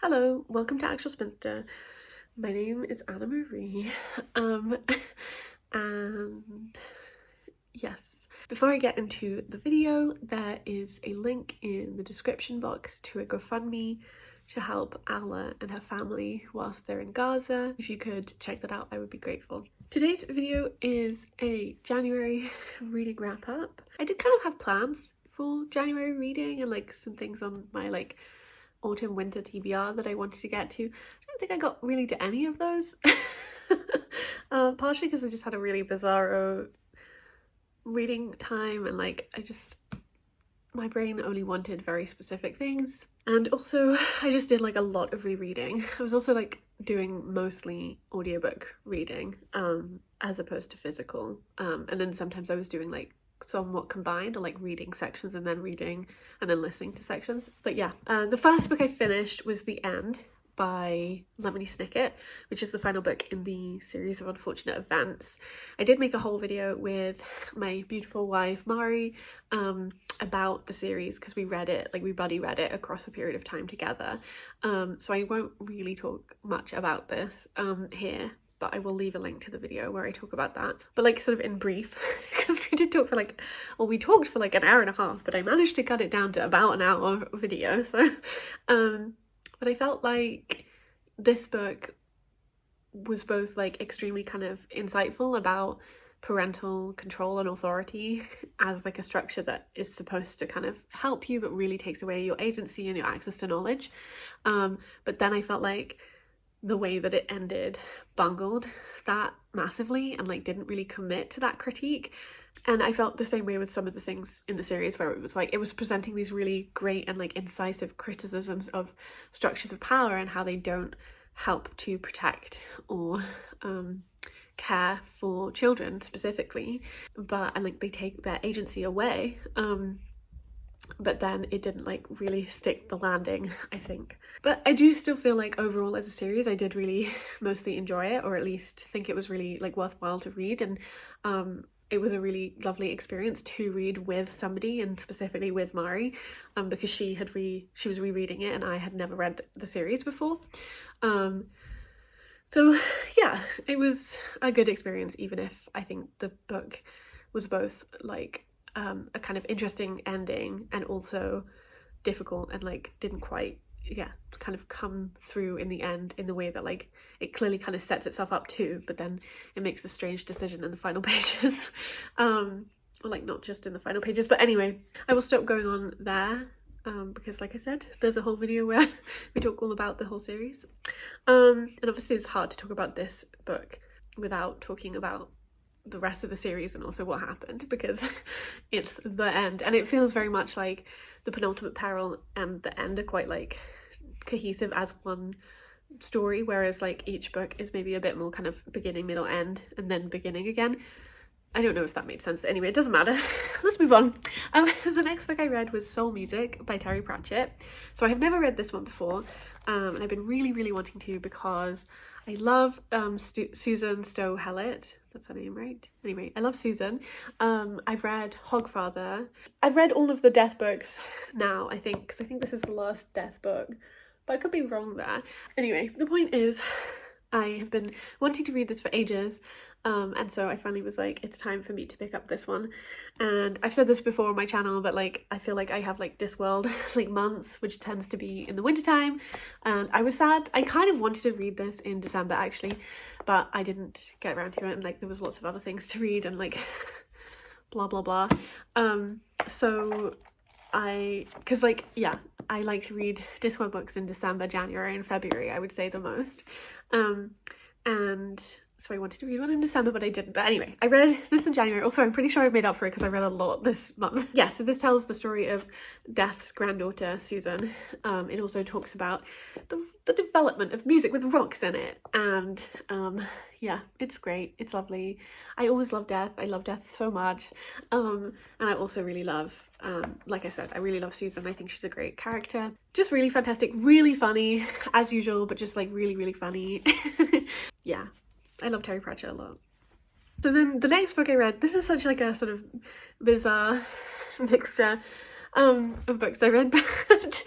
Hello, welcome to Actual Spinster. My name is Anna Marie. And yes, before I get into the video, there is a link in the description box to a GoFundMe to help Ala and her family whilst they're in Gaza. If you could check that out, I would be grateful. Today's video is a January reading wrap up. I did kind of have plans for January reading and some things on my autumn winter TBR that I wanted to get to. I don't think I got really to any of those. Partially because I just had a really bizarro reading time and my brain only wanted very specific things. And also I just did a lot of rereading. I was also doing mostly audiobook reading as opposed to physical. And then sometimes I was doing somewhat combined, or reading sections and then reading and then listening to sections. But yeah, the first book I finished was The End by Lemony Snicket, which is the final book in the series of unfortunate events. I did make a whole video with my beautiful wife Mari about the series because we read it, we buddy read it across a period of time together. So I won't really talk much about this here, but I will leave a link to the video where I talk about that. But sort of in brief, because we did talk for we talked for an hour and a half, but I managed to cut it down to about an hour video. So, but I felt like this book was both extremely kind of insightful about parental control and authority as a structure that is supposed to kind of help you, but really takes away your agency and your access to knowledge. But then I felt like the way that it ended bungled that massively and didn't really commit to that critique. And I felt the same way with some of the things in the series where it was it was presenting these really great and incisive criticisms of structures of power and how they don't help to protect or care for children specifically, but they take their agency away. But then it didn't really stick the landing, I think. But I do still feel overall as a series I did really mostly enjoy it, or at least think it was really worthwhile to read. And it was a really lovely experience to read with somebody, and specifically with Mari, because she was rereading it and I had never read the series before. So yeah, it was a good experience, even if I think the book was both a kind of interesting ending and also difficult and didn't quite kind of come through in the end in the way that it clearly kind of sets itself up to, but then it makes a strange decision in the final pages. Or not just in the final pages, but anyway, I will stop going on there because like I said, there's a whole video where we talk all about the whole series. And obviously it's hard to talk about this book without talking about the rest of the series and also what happened, because it's the end and it feels very much like the penultimate peril and the end are quite cohesive as one story, whereas each book is maybe a bit more kind of beginning, middle, end, and then beginning again. I don't know if that made sense. Anyway, it doesn't matter. Let's move on. The next book I read was Soul Music by Terry Pratchett. So I have never read this one before, and I've been really wanting to because I love Susan Stowe Hellett. That's her name, right? Anyway, I love Susan. I've read Hogfather. I've read all of the Death books now, I think, because I think this is the last Death book, but I could be wrong there. Anyway, the point is I have been wanting to read this for ages, and so I finally was it's time for me to pick up this one. And I've said this before on my channel, but I feel I have Discworld months, which tends to be in the wintertime, and I was sad. I kind of wanted to read this in December actually, but I didn't get around to it, and there was lots of other things to read and blah blah blah. So I like to read Discworld books in December, January and February, I would say the most. And so I wanted to read one in December, but I didn't. But anyway, I read this in January. Also, I'm pretty sure I made up for it because I read a lot this month. Yeah, so this tells the story of Death's granddaughter, Susan. It also talks about the development of music with rocks in it. And yeah, it's great. It's lovely. I always love Death. I love Death so much. And I also really love, like I said, I really love Susan. I think she's a great character. Just really fantastic, really funny, as usual, but just really funny. Yeah. I love Terry Pratchett a lot. So then the next book I read, this is such a sort of bizarre mixture of books I read, but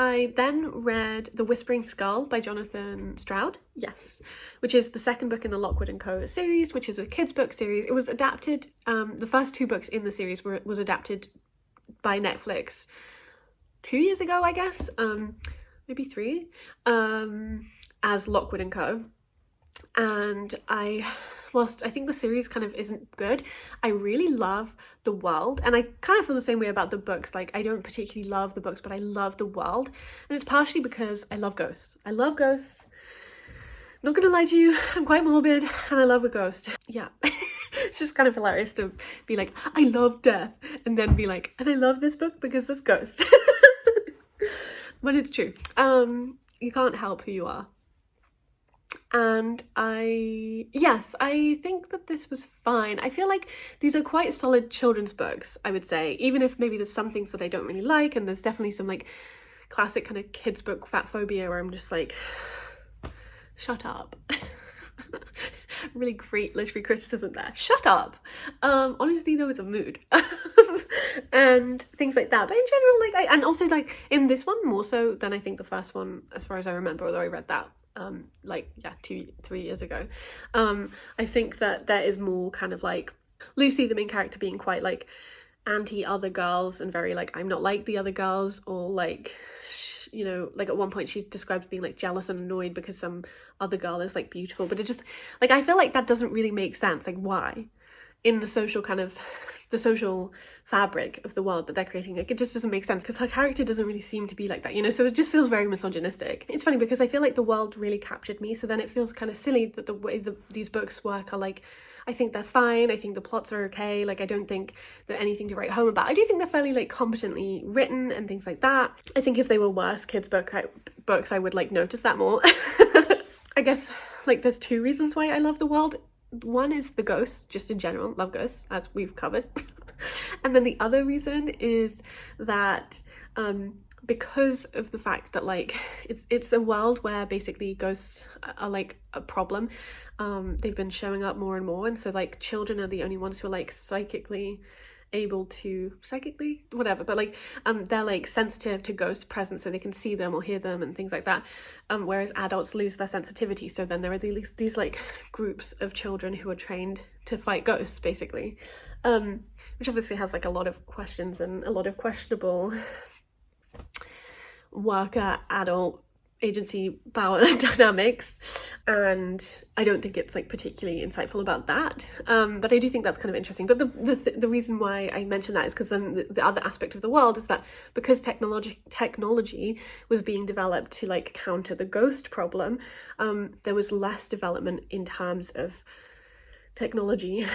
I then read The Whispering Skull by Jonathan Stroud, yes, which is the second book in the Lockwood & Co. series, which is a kids' book series. It was adapted, the first 2 books in the series was adapted by Netflix 2 years ago, I guess, maybe 3, as Lockwood & Co. And whilst I think the series kind of isn't good, I really love the world, and I kind of feel the same way about the books. Like, I don't particularly love the books, but I love the world, and it's partially because I love ghosts. I love ghosts. Not gonna lie to you, I'm quite morbid, and I love a ghost. Yeah. It's just kind of hilarious to be like, I love death, and then be like, and I love this book because there's ghosts. But it's true. You can't help who you are. And I think that this was fine. I feel like these are quite solid children's books, I would say, even if maybe there's some things that I don't really like, and there's definitely some like classic kind of kids book fat phobia where I'm just like, shut up. Really great literary criticism there. Shut up. Honestly though, it's a mood. And things like that. But in general, and also like in this one more so than I think the first one, as far as I remember, although I read that 2-3 years ago. I think that there is more kind of like Lucy, the main character, being quite like anti other girls and very like, I'm not like the other girls, or like, you know, like at one point she's described being like jealous and annoyed because some other girl is like beautiful, but it just like, I feel like that doesn't really make sense. Like, why in the social fabric of the world that they're creating, like it just doesn't make sense because her character doesn't really seem to be like that, you know, so it just feels very misogynistic. It's funny because I feel like the world really captured me, so then it feels kind of silly that the way these books work are like, I think they're fine, I think the plots are okay, like I don't think they're anything to write home about. I do think they're fairly like competently written and things like that. I think if they were worse kids books I would like notice that more. I guess like there's 2 reasons why I love the world. One is the ghosts, just in general, love ghosts, as we've covered. And then the other reason is that because of the fact that like it's a world where basically ghosts are like a problem, they've been showing up more and more, and so like children are the only ones who are like whatever, but like they're like sensitive to ghost presence, so they can see them or hear them and things like that, whereas adults lose their sensitivity. So then there are these like groups of children who are trained to fight ghosts basically, which obviously has like a lot of questions and a lot of questionable worker adult agency power dynamics, and I don't think it's like particularly insightful about that, but I do think that's kind of interesting. But the reason why I mention that is because then the other aspect of the world is that because technology was being developed to like counter the ghost problem, there was less development in terms of technology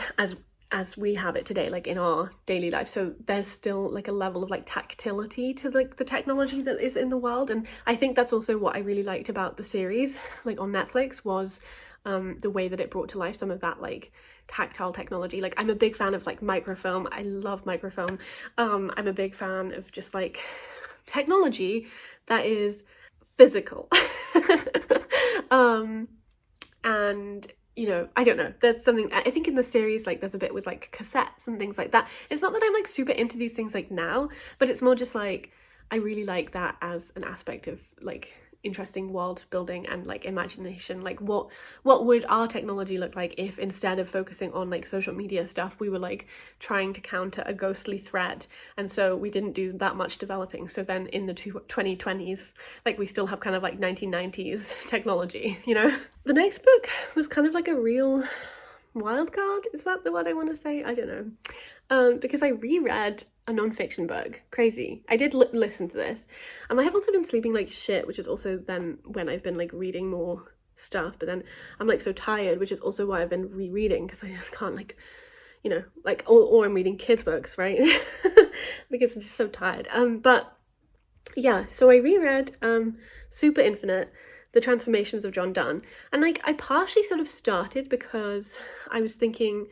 as we have it today, like in our daily life. So there's still like a level of like tactility to like the technology that is in the world, and I think that's also what I really liked about the series like on Netflix was the way that it brought to life some of that like tactile technology. Like I'm a big fan of like microfilm. I love microfilm. I'm a big fan of just like technology that is physical. And you know, I don't know, there's something, I think in the series, like there's a bit with like cassettes and things like that. It's not that I'm like super into these things like now, but it's more just like, I really like that as an aspect of like interesting world building and like imagination. Like what would our technology look like if instead of focusing on like social media stuff, we were like trying to counter a ghostly threat, and so we didn't do that much developing. So then in the 2020s, like we still have kind of like 1990s technology, you know? The next book was kind of like a real wild card. Is that the word I want to say? I don't know. Because I reread a non-fiction book. Crazy. I did listen to this. I have also been sleeping like shit, which is also then when I've been like reading more stuff, but then I'm like so tired, which is also why I've been rereading, because I just can't like, you know, like, or I'm reading kids books, right? Because I'm just so tired. But yeah, so I reread Super Infinite, The Transformations of John Donne, and like I partially sort of started because I was thinking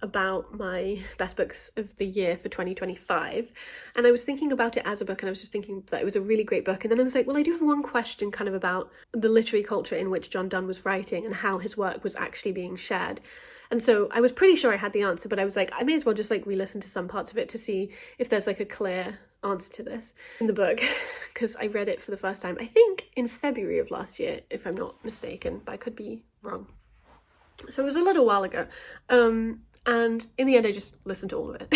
about my best books of the year for 2025, and I was thinking about it as a book, and I was just thinking that it was a really great book, and then I was like, well, I do have one question kind of about the literary culture in which John Donne was writing and how his work was actually being shared. And so I was pretty sure I had the answer, but I was like, I may as well just like re-listen to some parts of it to see if there's like a clear answer to this in the book, because I read it for the first time, I think in February of last year, if I'm not mistaken, but I could be wrong. So it was a little while ago. And in the end, I just listened to all of it.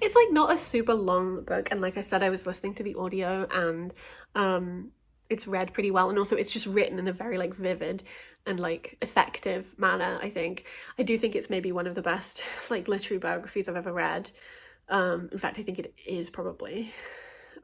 It's like not a super long book. And like I said, I was listening to the audio, and it's read pretty well. And also it's just written in a very like vivid and like effective manner, I think. I do think it's maybe one of the best like literary biographies I've ever read. In fact, I think it is probably.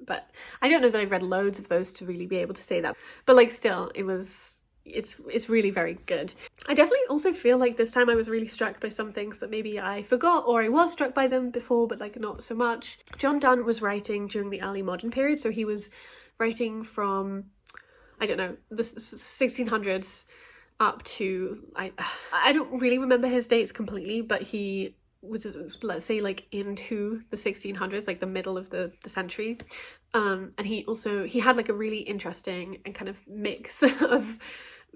But I don't know that I've read loads of those to really be able to say that. But like still, it's really very good. I definitely also feel like this time I was really struck by some things that maybe I forgot, or I was struck by them before but like not so much. John Donne was writing during the early modern period, so he was writing from, I don't know, the 1600s up to, I don't really remember his dates completely, but he was, let's say, like into the 1600s, like the middle of the century. And he had like a really interesting and kind of mix of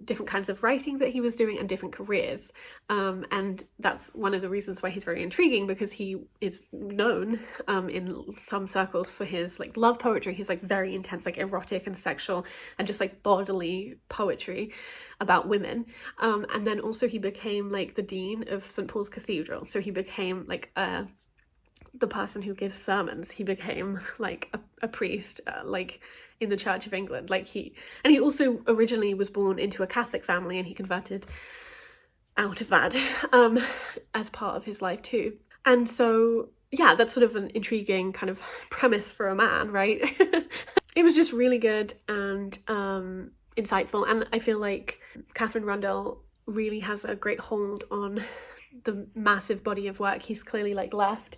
different kinds of writing that he was doing and different careers, and that's one of the reasons why he's very intriguing, because he is known in some circles for his like love poetry. He's like very intense, like erotic and sexual and just like bodily poetry about women, and then also he became like the dean of St. Paul's Cathedral, so he became like the person who gives sermons. He became like a priest, like in the Church of England. Like he also originally was born into a Catholic family, and he converted out of that as part of his life too. And so yeah, that's sort of an intriguing kind of premise for a man, right? It was just really good and insightful, and I feel like Catherine Rundell really has a great hold on the massive body of work he's clearly like left,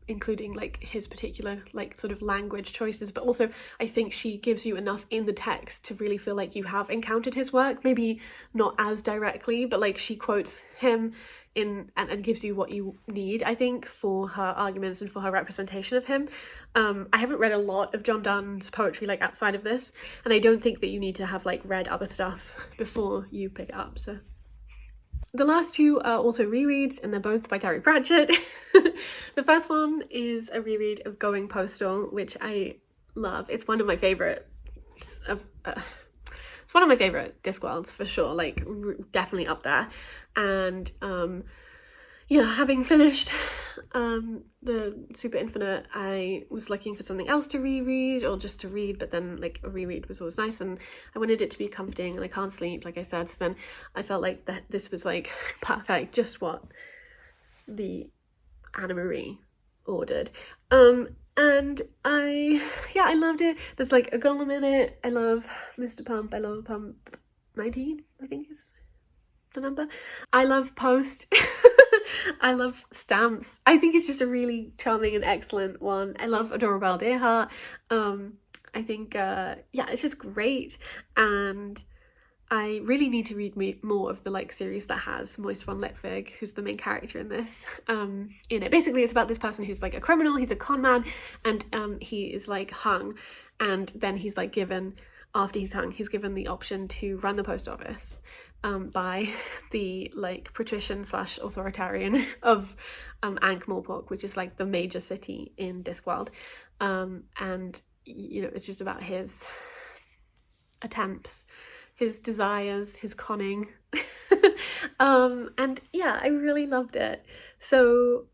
including like his particular like sort of language choices, but also I think she gives you enough in the text to really feel like you have encountered his work, maybe not as directly, but like she quotes him in and gives you what you need, I think, for her arguments and for her representation of him. I haven't read a lot of John Donne's poetry like outside of this, and I don't think that you need to have like read other stuff before you pick it up. So the last two are also rereads, and they're both by Terry Pratchett. The first one is a reread of Going Postal, which I love. It's one of my favourite it's one of my favourite Discworlds for sure, like definitely up there. And yeah, having finished the Super Infinite, I was looking for something else to reread or just to read, but then like a reread was always nice, and I wanted it to be comforting, and I can't sleep, like I said, so then I felt like that this was like perfect, just what the Anna Marie ordered. And I loved it. There's like a golem in it. I love Mr. Pump. I love Pump 19, I think is the number. I love Post. I love Stamps. I think it's just a really charming and excellent one. I love Adorable Dearheart. I think yeah, it's just great, and I really need to read more of the like series that has Moist von Lipwig, who's the main character in this, in it. Basically it's about this person who's like a criminal, he's a con man, and he is like hung, and then he's like given, after he's hung, he's given the option to run the post office by the like patrician / authoritarian of Ankh-Morpork, which is like the major city in Discworld, and you know, it's just about his attempts, his desires, his conning. And yeah, I really loved it. So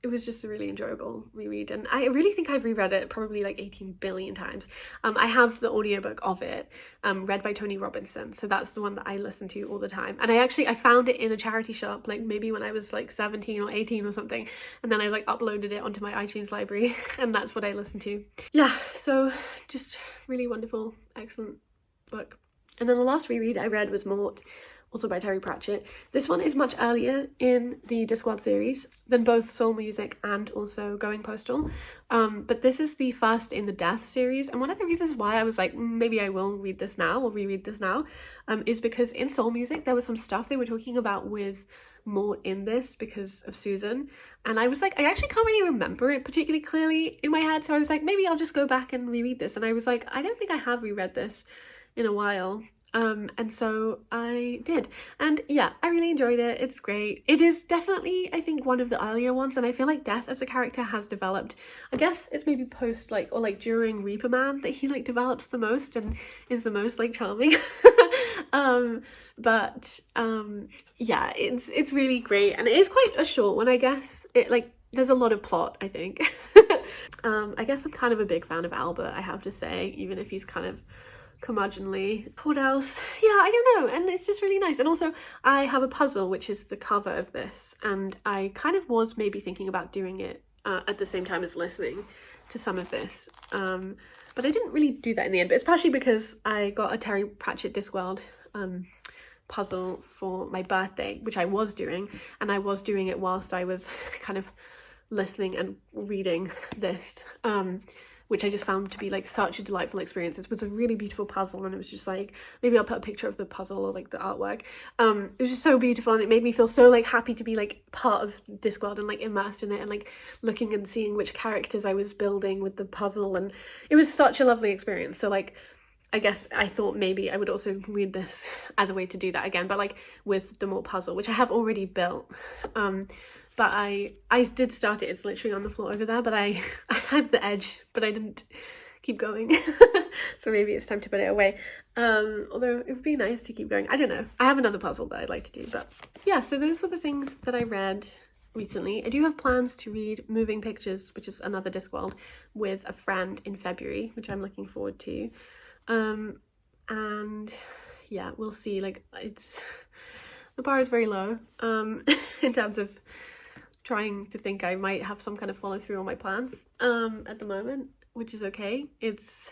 it was just a really enjoyable reread, and I really think I've reread it probably like 18 billion times. I have the audiobook of it, read by Tony Robinson, so that's the one that I listen to all the time. And I found it in a charity shop, like maybe when I was like 17 or 18 or something, and then I like uploaded it onto my iTunes library, and that's what I listened to. Yeah, so just really wonderful, excellent book. And then the last reread I read was Mort, also by Terry Pratchett. This one is much earlier in the Discworld series than both Soul Music and also Going Postal, but this is the first in the Death series, and one of the reasons why I was like, maybe I will read this now or reread this now, is because in Soul Music there was some stuff they were talking about with Mort in this because of Susan, and I was like, I actually can't really remember it particularly clearly in my head, so I was like, maybe I'll just go back and reread this, and I was like, I don't think I have reread this in a while. And so I did, and yeah, I really enjoyed it. It's great. It is definitely, I think, one of the earlier ones, and I feel like Death as a character has developed. I guess it's maybe post like, or like during Reaper Man, that he like develops the most and is the most like charming. But yeah, it's really great, and it is quite a short one, I guess. It like, there's a lot of plot, I think. I guess I'm kind of a big fan of Albert, I have to say, even if he's kind of curmudgeonly. What else? Yeah, I don't know, and it's just really nice. And also I have a puzzle, which is the cover of this, and I kind of was maybe thinking about doing it at the same time as listening to some of this, but I didn't really do that in the end. But it's partially because I got a Terry Pratchett Discworld puzzle for my birthday, which I was doing, and I was doing it whilst I was kind of listening and reading this, which I just found to be like such a delightful experience. It was a really beautiful puzzle, and it was just like, maybe I'll put a picture of the puzzle or like the artwork. It was just so beautiful, and it made me feel so like happy to be like part of Discworld and like immersed in it, and like looking and seeing which characters I was building with the puzzle, and it was such a lovely experience. So like, I guess I thought maybe I would also read this as a way to do that again, but like with the more puzzle, which I have already built. But I did start it. It's literally on the floor over there, but I have the edge, but I didn't keep going. So maybe it's time to put it away. Although it would be nice to keep going. I don't know. I have another puzzle that I'd like to do, but yeah, so those were the things that I read recently. I do have plans to read Moving Pictures, which is another Discworld, with a friend in February, which I'm looking forward to. And yeah, we'll see. Like, the bar is very low in terms of trying to think I might have some kind of follow through on my plans at the moment, which is okay. It's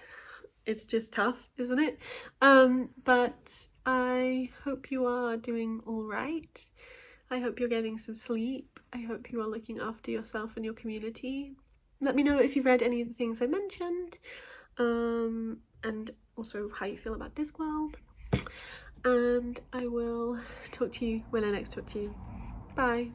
just tough, isn't it? But I hope you are doing all right. I hope you're getting some sleep. I hope you are looking after yourself and your community. Let me know if you've read any of the things I mentioned, and also how you feel about Discworld. And I will talk to you when I next talk to you. Bye.